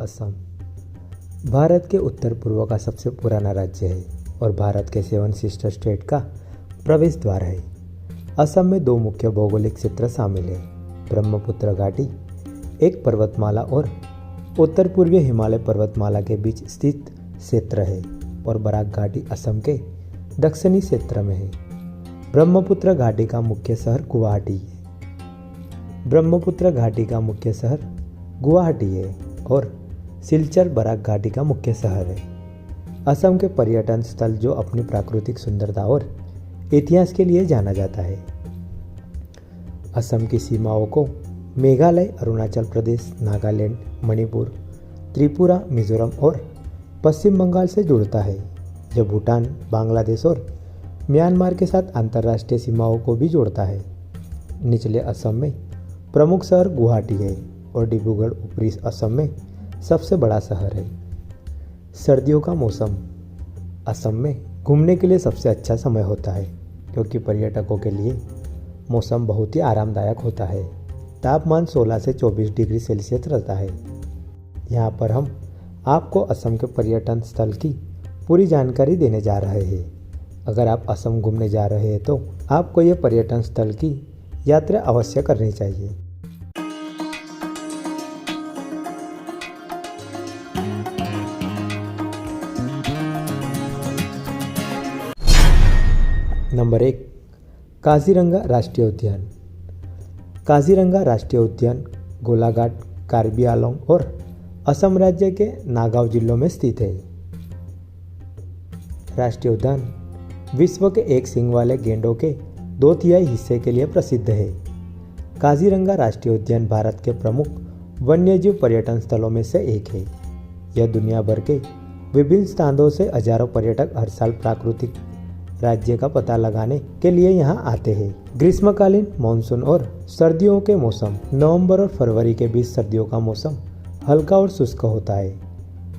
असम भारत के उत्तर पूर्व का सबसे पुराना राज्य है और भारत के 7 सिस्टर स्टेट का प्रवेश द्वार है। असम में 2 मुख्य भौगोलिक क्षेत्र शामिल हैं। ब्रह्मपुत्र घाटी एक पर्वतमाला और उत्तर पूर्वी हिमालय पर्वतमाला के बीच स्थित क्षेत्र है और बराक घाटी असम के दक्षिणी क्षेत्र में है। ब्रह्मपुत्र घाटी का मुख्य शहर गुवाहाटी है। ब्रह्मपुत्र घाटी का मुख्य शहर गुवाहाटी है और सिलचर बराक घाटी का मुख्य शहर है। असम के पर्यटन स्थल जो अपनी प्राकृतिक सुंदरता और इतिहास के लिए जाना जाता है। असम की सीमाओं को मेघालय, अरुणाचल प्रदेश, नागालैंड, मणिपुर, त्रिपुरा, मिजोरम और पश्चिम बंगाल से जुड़ता है, जो भूटान, बांग्लादेश और म्यांमार के साथ अंतर्राष्ट्रीय सीमाओं को भी जोड़ता है। निचले असम में प्रमुख शहर गुवाहाटी है और डिब्रूगढ़ ऊपरी असम में सबसे बड़ा शहर है। सर्दियों का मौसम असम में घूमने के लिए सबसे अच्छा समय होता है क्योंकि पर्यटकों के लिए मौसम बहुत ही आरामदायक होता है। तापमान 16 से 24 डिग्री सेल्सियस रहता है। यहाँ पर हम आपको असम के पर्यटन स्थल की पूरी जानकारी देने जा रहे हैं। अगर आप असम घूमने जा रहे हैं तो आपको ये पर्यटन स्थल की यात्रा अवश्य करनी चाहिए। नंबर 1, काजीरंगा राष्ट्रीय उद्यान। काजीरंगा राष्ट्रीय उद्यान गोलाघाट, कार्बी आंगलोंग और असम राज्य के नागांव जिलों में स्थित है। राष्ट्रीय उद्यान विश्व के एक सींग वाले गेंडों के 2/3 हिस्से के लिए प्रसिद्ध है। काजीरंगा राष्ट्रीय उद्यान भारत के प्रमुख वन्यजीव पर्यटन स्थलों में से एक है। यह दुनिया भर के विभिन्न स्थानों से हजारों पर्यटक हर साल प्राकृतिक राज्य का पता लगाने के लिए यहाँ आते हैं। ग्रीष्मकालीन मानसून और सर्दियों के मौसम नवंबर और फरवरी के बीच सर्दियों का मौसम हल्का और शुष्क होता है।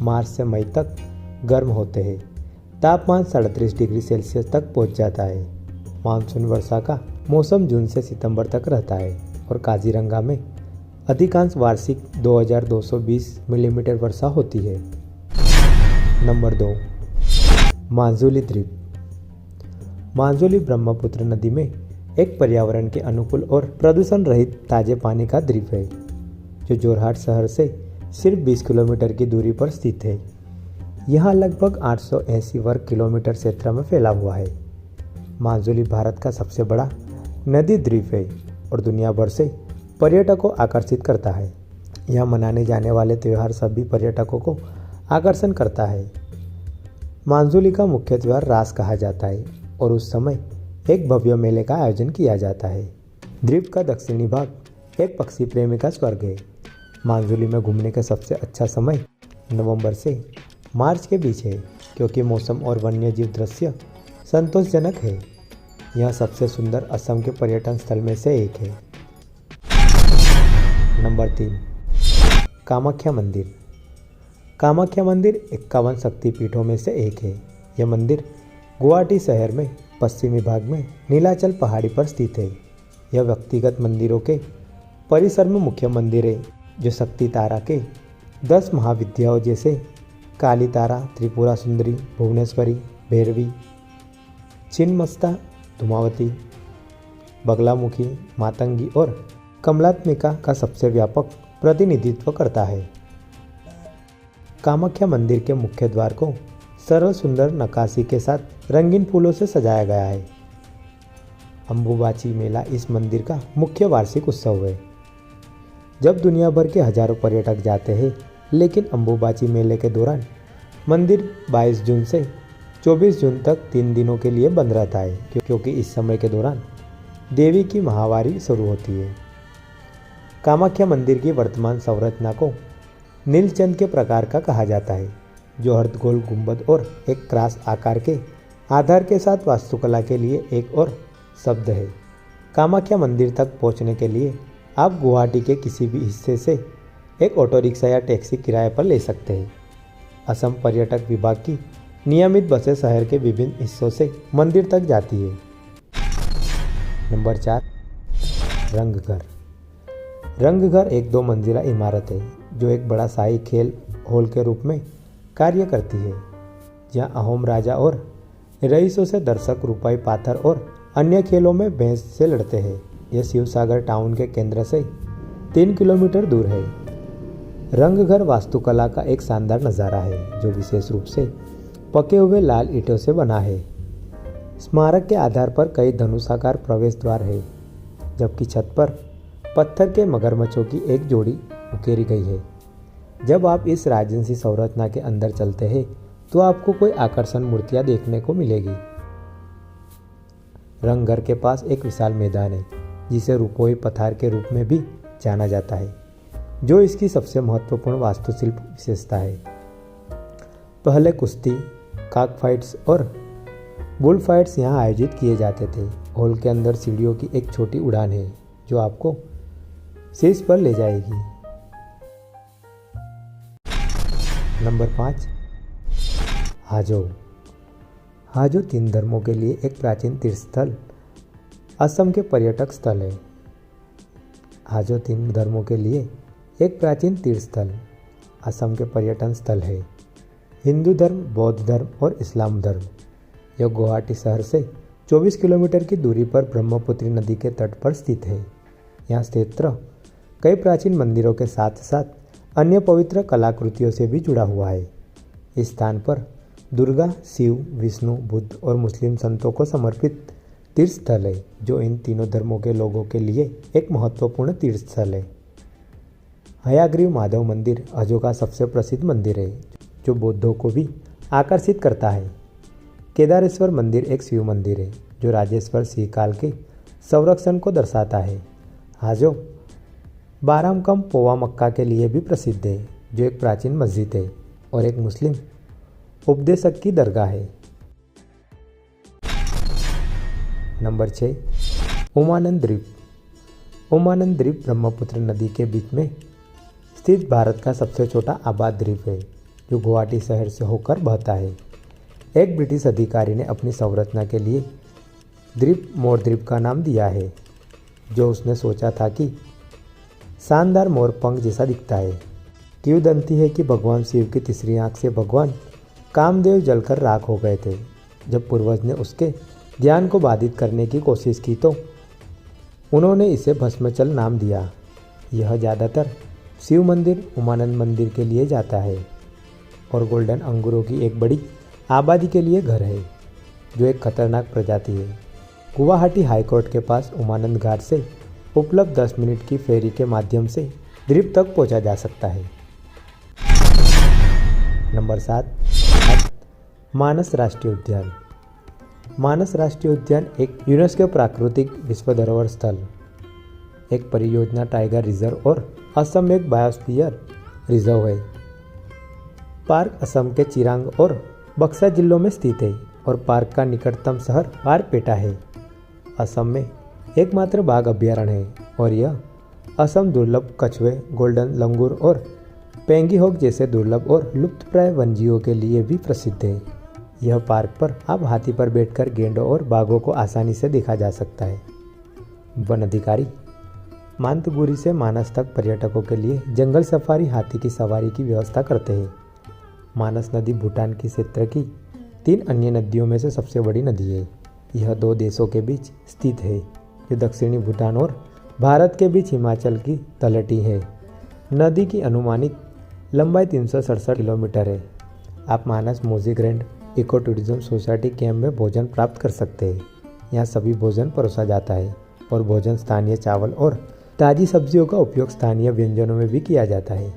मार्च से मई तक गर्म होते हैं। तापमान 37 डिग्री सेल्सियस तक पहुँच जाता है। मानसून वर्षा का मौसम जून से सितंबर तक रहता है और काजीरंगा में अधिकांश वार्षिक 2220 मिलीमीटर वर्षा होती है। नंबर 2, माजुली द्वीप। माजुली ब्रह्मपुत्र नदी में एक पर्यावरण के अनुकूल और प्रदूषण रहित ताजे पानी का द्वीप है जो जोरहाट शहर से सिर्फ 20 किलोमीटर की दूरी पर स्थित है। यहाँ लगभग 880 वर्ग किलोमीटर क्षेत्र में फैला हुआ है। माजुली भारत का सबसे बड़ा नदी द्वीप है और दुनिया भर से पर्यटकों को आकर्षित करता है। यहाँ मनाने जाने वाले त्यौहार सभी पर्यटकों को आकर्षण करता है। माजुली का मुख्य त्यौहार रास कहा जाता है और उस समय एक भव्य मेले का आयोजन किया जाता है। द्वीप का दक्षिणी भाग एक पक्षी प्रेमी का स्वर्ग है। माजुली में घूमने का सबसे अच्छा समय नवंबर से मार्च के बीच है क्योंकि मौसम और वन्यजीव दृश्य संतोषजनक है। यह सबसे सुंदर असम के पर्यटन स्थल में से एक है। नंबर 3, कामाख्या मंदिर। कामाख्या मंदिर 51 शक्तिपीठों में से एक है। यह मंदिर गुवाहाटी शहर में पश्चिमी भाग में नीलाचल पहाड़ी पर स्थित है। यह व्यक्तिगत मंदिरों के परिसर में मुख्य मंदिर है जो शक्ति तारा के 10 महाविद्याओं जैसे काली तारा, त्रिपुरा सुंदरी, भुवनेश्वरी, भैरवी, छिन्नमस्ता, धूमावती, बगलामुखी, मातंगी और कमलात्मिका का सबसे व्यापक प्रतिनिधित्व करता है। कामाख्या मंदिर के मुख्य द्वार को सर्व सुंदर नक्काशी के साथ रंगीन फूलों से सजाया गया है। अंबुबाची मेला इस मंदिर का मुख्य वार्षिक उत्सव है जब दुनिया भर के हजारों पर्यटक जाते हैं। लेकिन अंबुबाची मेले के दौरान मंदिर 22 जून से 24 जून तक 3 दिनों के लिए बंद रहता है क्योंकि इस समय के दौरान देवी की महावारी शुरू होती है। कामाख्या मंदिर की वर्तमान संरचना को नीलचंद के प्रकार का कहा जाता है जो अर्धगोल गुंबद और एक क्रॉस आकार के आधार के साथ वास्तुकला के लिए एक और शब्द है। कामाख्या मंदिर तक पहुंचने के लिए आप गुवाहाटी के किसी भी हिस्से से एक ऑटो रिक्शा या टैक्सी किराए पर ले सकते हैं। असम पर्यटक विभाग की नियमित बसें शहर के विभिन्न हिस्सों से मंदिर तक जाती है। नंबर 4, रंगघर। रंगघर एक 2 मंजिला इमारत है जो एक बड़ा शाही खेल हॉल के रूप में कार्य करती है, जहां अहोम राजा और रईसों से दर्शक रुपाई पाथर और अन्य खेलों में भैंस से लड़ते हैं। यह शिवसागर टाउन के केंद्र से 3 किलोमीटर दूर है। रंगघर वास्तुकला का एक शानदार नज़ारा है, जो विशेष रूप से पके हुए लाल ईंटों से बना है। स्मारक के आधार पर कई धनुषाकार प्रवेश द्वार है, जबकि छत पर पत्थर के मगरमच्छों की एक जोड़ी उकेरी गई है। जब आप इस राजसी संरचना के अंदर चलते हैं तो आपको कोई आकर्षण मूर्तियां देखने को मिलेगी। रंगघर के पास एक विशाल मैदान है, जिसे रुपोई पठार के रूप में भी जाना जाता है, जो इसकी सबसे महत्वपूर्ण वास्तुशिल्प विशेषता है। पहले कुश्ती, काक फाइट्स और बुल फाइट्स यहाँ आयोजित किए जाते थे। हॉल के अंदर सीढ़ियों की एक छोटी उड़ान है, जो आपको शीर्ष पर ले जाएगी। नंबर 5, हाजो। हाजो 3 धर्मों के लिए एक प्राचीन तीर्थस्थल असम के पर्यटक स्थल है। हाजो 3 धर्मों के लिए एक प्राचीन तीर्थस्थल असम के पर्यटन स्थल है। हिंदू धर्म, बौद्ध धर्म और इस्लाम धर्म। यह गुवाहाटी शहर से 24 किलोमीटर की दूरी पर ब्रह्मपुत्री नदी के तट पर स्थित है। यह क्षेत्र कई प्राचीन मंदिरों के साथ साथ अन्य पवित्र कलाकृतियों से भी जुड़ा हुआ है। इस स्थान पर दुर्गा, शिव, विष्णु, बुद्ध और मुस्लिम संतों को समर्पित तीर्थस्थल है, जो इन तीनों धर्मों के लोगों के लिए एक महत्वपूर्ण तीर्थस्थल है। हयाग्रीव माधव मंदिर हाजो का सबसे प्रसिद्ध मंदिर है, जो बौद्धों को भी आकर्षित करता है। केदारेश्वर मंदिर एक शिव मंदिर है, जो राजेश्वर सिंह काल के संरक्षण को दर्शाता है। हाजो बारामकम पोवा मक्का के लिए भी प्रसिद्ध है, जो एक प्राचीन मस्जिद है और एक मुस्लिम उपदेशक की दरगाह है। नंबर 6, उमानंद द्वीप। उमानंद द्वीप ब्रह्मपुत्र नदी के बीच में स्थित भारत का सबसे छोटा आबाद द्वीप है, जो गुवाहाटी शहर से होकर बहता है। एक ब्रिटिश अधिकारी ने अपनी संरचना के लिए द्वीप मोर द्वीप का नाम दिया है, जो उसने सोचा था कि शानदार मोर पंख जैसा दिखता है। किंवदंती है कि भगवान शिव की तीसरी आंख से भगवान कामदेव जलकर राख हो गए थे। जब पूर्वज ने उसके ध्यान को बाधित करने की कोशिश की तो उन्होंने इसे भस्मचल नाम दिया। यह ज़्यादातर शिव मंदिर उमानंद मंदिर के लिए जाता है और गोल्डन अंगूरों की एक बड़ी आबादी के लिए घर है, जो एक खतरनाक प्रजाति है। गुवाहाटी हाईकोर्ट के पास उमानंद घाट से उपलब्ध 10 मिनट की फेरी के माध्यम से द्वीप तक पहुंचा जा सकता है। नंबर 7, मानस राष्ट्रीय उद्यान। मानस राष्ट्रीय उद्यान एक यूनेस्को प्राकृतिक विश्व धरोहर स्थल, एक परियोजना टाइगर रिजर्व और असम एक बायोस्फीयर रिजर्व है। पार्क असम के चिरांग और बक्सा जिलों में स्थित है और पार्क का निकटतम शहर बारपेटा है। असम में एकमात्र बाघ अभयारण्य है और यह असम दुर्लभ कछुए, गोल्डन लंगूर और पेंगीहोक जैसे दुर्लभ और लुप्तप्राय वन्यजीवों के लिए भी प्रसिद्ध है। यह पार्क पर आप हाथी पर बैठकर गेंडों और बाघों को आसानी से देखा जा सकता है। वन अधिकारी मांतगुरी से मानस तक पर्यटकों के लिए जंगल सफारी हाथी की सवारी की व्यवस्था करते हैं। मानस नदी भूटान की क्षेत्र की 3 अन्य नदियों में से सबसे बड़ी नदी है। यह 2 देशों के बीच स्थित है, जो दक्षिणी भूटान और भारत के बीच हिमाचल की तलहटी है। नदी की अनुमानित लंबाई 367 किलोमीटर है। आप मानस मोजी ग्रैंड इको टूरिज्म सोसाइटी कैंप में भोजन प्राप्त कर सकते हैं। यहाँ सभी भोजन परोसा जाता है और भोजन स्थानीय चावल और ताज़ी सब्जियों का उपयोग स्थानीय व्यंजनों में भी किया जाता है।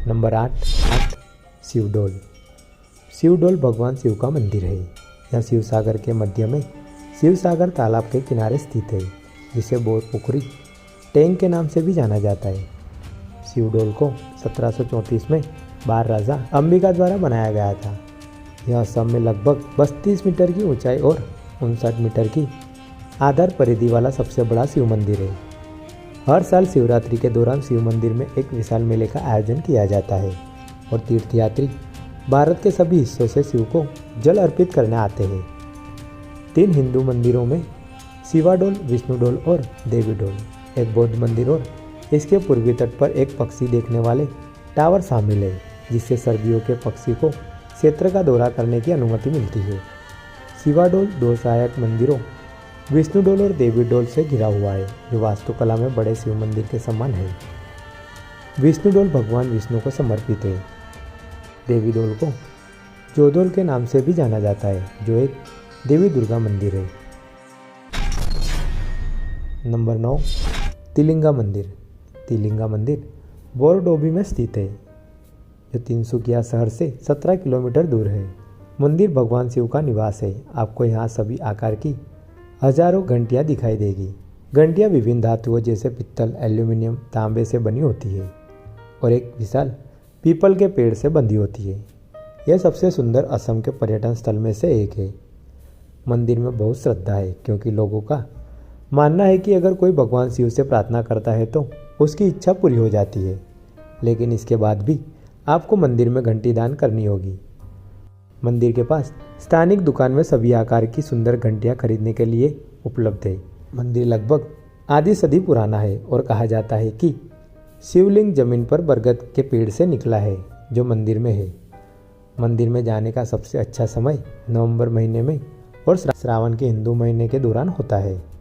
नंबर 8, शिवडोल। शिवडोल भगवान शिव का मंदिर है। यह शिवसागर के मध्य में शिवसागर तालाब के किनारे स्थित है, जिसे बोरपुखरी टैंक के नाम से भी जाना जाता है। शिवडोल को 1734 में बार राजा अंबिका द्वारा बनाया गया था। यह असम में लगभग 32 मीटर की ऊंचाई और 59 मीटर की आधार परिधि वाला सबसे बड़ा शिव मंदिर है। हर साल शिवरात्रि के दौरान शिव मंदिर में एक विशाल मेले का आयोजन किया जाता है और तीर्थयात्री भारत के सभी हिस्सों से शिव को जल अर्पित करने आते हैं। 3 हिंदू मंदिरों में शिवाडोल, विष्णुडोल और देवीडोल, एक बौद्ध मंदिर और इसके पूर्वी तट पर एक पक्षी देखने वाले टावर शामिल है, जिससे सर्दियों के पक्षी को क्षेत्र का दौरा करने की अनुमति मिलती है। शिवाडोल दो सहायक मंदिरों विष्णुडोल और देवीडोल से घिरा हुआ है, जो वास्तुकला में बड़े शिव मंदिर के समान है। विष्णुडोल भगवान विष्णु को समर्पित है। देवीडोल को जोधोल के नाम से भी जाना जाता है, जो एक देवी दुर्गा मंदिर है। नंबर 9, तिलिंगा मंदिर। तिलिंगा मंदिर बोरडोबी में स्थित है, जो तिनसुकिया शहर से 17 किलोमीटर दूर है। मंदिर भगवान शिव का निवास है। आपको यहाँ सभी आकार की हजारों घंटियाँ दिखाई देगी। घंटियाँ विभिन्न धातुओं जैसे पित्तल, एल्यूमिनियम, तांबे से बनी होती है और एक विशाल पीपल के पेड़ से बंधी होती है। यह सबसे सुंदर असम के पर्यटन स्थल में से एक है। मंदिर में बहुत श्रद्धा है, क्योंकि लोगों का मानना है कि अगर कोई भगवान शिव से प्रार्थना करता है तो उसकी इच्छा पूरी हो जाती है। लेकिन इसके बाद भी आपको मंदिर में घंटी दान करनी होगी। मंदिर के पास स्थानिक दुकान में सभी आकार की सुंदर घंटियां खरीदने के लिए उपलब्ध है। मंदिर लगभग आधी सदी पुराना है और कहा जाता है कि शिवलिंग जमीन पर बरगद के पेड़ से निकला है, जो मंदिर में है। मंदिर में जाने का सबसे अच्छा समय नवंबर महीने में और श्रावण के हिंदू महीने के दौरान होता है।